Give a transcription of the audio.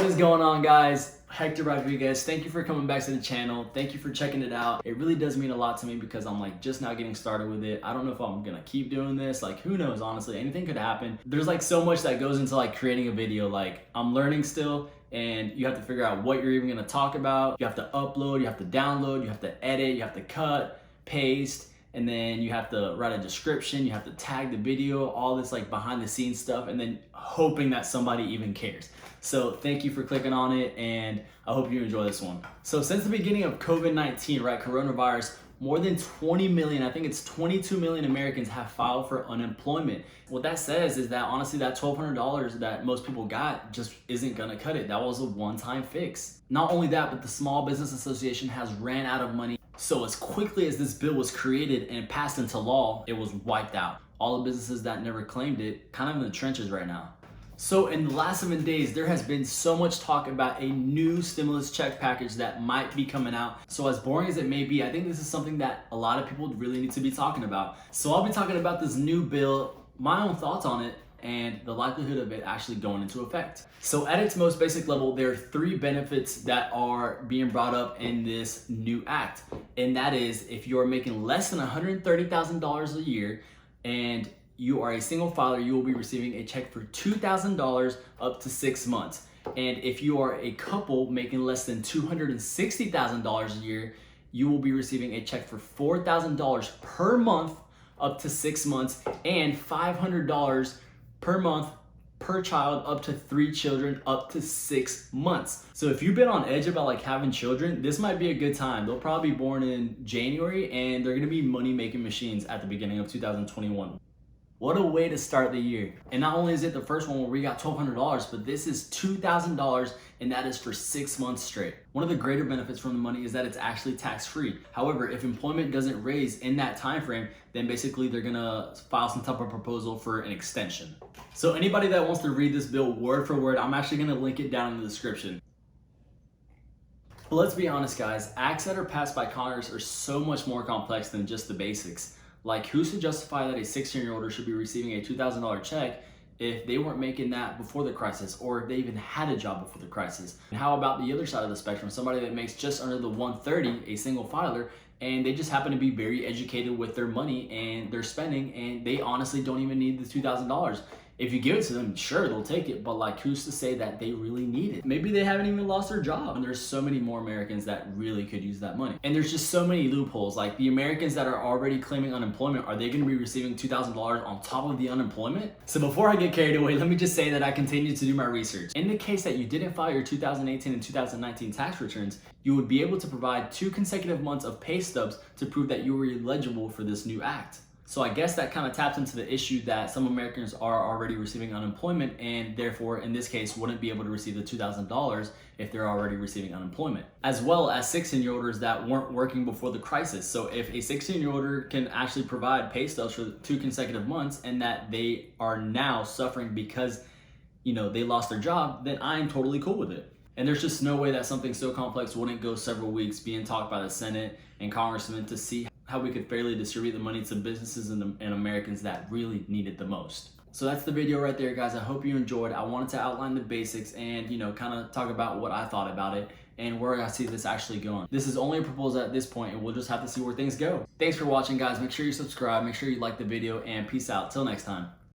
What is going on, guys? Hector Rodriguez. Thank you for coming back to the channel. Thank you for checking it out. It really does mean a lot to me because I'm like just now getting started with it. I don't know if I'm gonna keep doing this. Like, who knows, honestly, anything could happen. There's like so much that goes into like creating a video. Like, I'm learning still, and you have to figure out what you're even gonna talk about. You have to upload, you have to download, you have to edit, you have to cut, paste, and then you have to write a description, you have to tag the video, all this like behind the scenes stuff, and then hoping that somebody even cares. So thank you for clicking on it, and I hope you enjoy this one. So since the beginning of COVID-19, right, coronavirus, more than 20 million, I think it's 22 million Americans have filed for unemployment. What that says is that honestly that $1,200 that most people got just isn't gonna cut it. That was a one-time fix. Not only that, but the Small Business Association has ran out of money. So as quickly as this bill was created and passed into law, it was wiped out. All the businesses that never claimed it, kind of in the trenches right now. So in the last 7 days, there has been so much talk about a new stimulus check package that might be coming out. So as boring as it may be, I think this is something that a lot of people really need to be talking about. So I'll be talking about this new bill, my own thoughts on it, and the likelihood of it actually going into effect. So at its most basic level, there are 3 benefits that are being brought up in this new act. And that is, if you're making less than $130,000 a year and you are a single filer, you will be receiving a check for $2,000 up to 6 months. And if you are a couple making less than $260,000 a year, you will be receiving a check for $4,000 per month up to 6 months, and $500 per month per child up to 3 children up to 6 months. So if you've been on edge about like having children, this might be a good time. They'll probably be born in January, and they're gonna be money making machines at the beginning of 2021. What a way to start the year. And not only is it the first one where we got $1,200, but this is $2,000, and that is for 6 months straight. One of the greater benefits from the money is that it's actually tax-free. However, if employment doesn't raise in that time frame, then basically they're gonna file some type of proposal for an extension. So anybody that wants to read this bill word for word, I'm actually gonna link it down in the description. But let's be honest, guys, acts that are passed by Congress are so much more complex than just the basics. Like, who's to justify that a 16-year-old should be receiving a $2,000 check if they weren't making that before the crisis, or if they even had a job before the crisis? And how about the other side of the spectrum, somebody that makes just under the 130, a single filer, and they just happen to be very educated with their money and their spending, and they honestly don't even need the $2,000. If you give it to them, sure, they'll take it, but like, who's to say that they really need it? Maybe they haven't even lost their job. And there's so many more Americans that really could use that money. And there's just so many loopholes. Like, the Americans that are already claiming unemployment, are they gonna be receiving $2,000 on top of the unemployment? So before I get carried away, let me just say that I continue to do my research. In the case that you didn't file your 2018 and 2019 tax returns, you would be able to provide 2 consecutive months of pay stubs to prove that you were eligible for this new act. So I guess that kind of taps into the issue that some Americans are already receiving unemployment, and therefore in this case wouldn't be able to receive the $2,000 if they're already receiving unemployment. As well as 16-year-olds that weren't working before the crisis. So if a 16-year-old can actually provide pay stubs for 2 consecutive months, and that they are now suffering because, you know, they lost their job, then I'm totally cool with it. And there's just no way that something so complex wouldn't go several weeks being talked by the Senate and congressmen to see how we could fairly distribute the money to businesses and Americans that really need it the most. So that's the video right there, guys. I hope you enjoyed. I wanted to outline the basics and, you know, kind of talk about what I thought about it and where I see this actually going. This is only a proposal at this point, and we'll just have to see where things go. Thanks for watching, guys. Make sure you subscribe, make sure you like the video, and peace out. Till next time.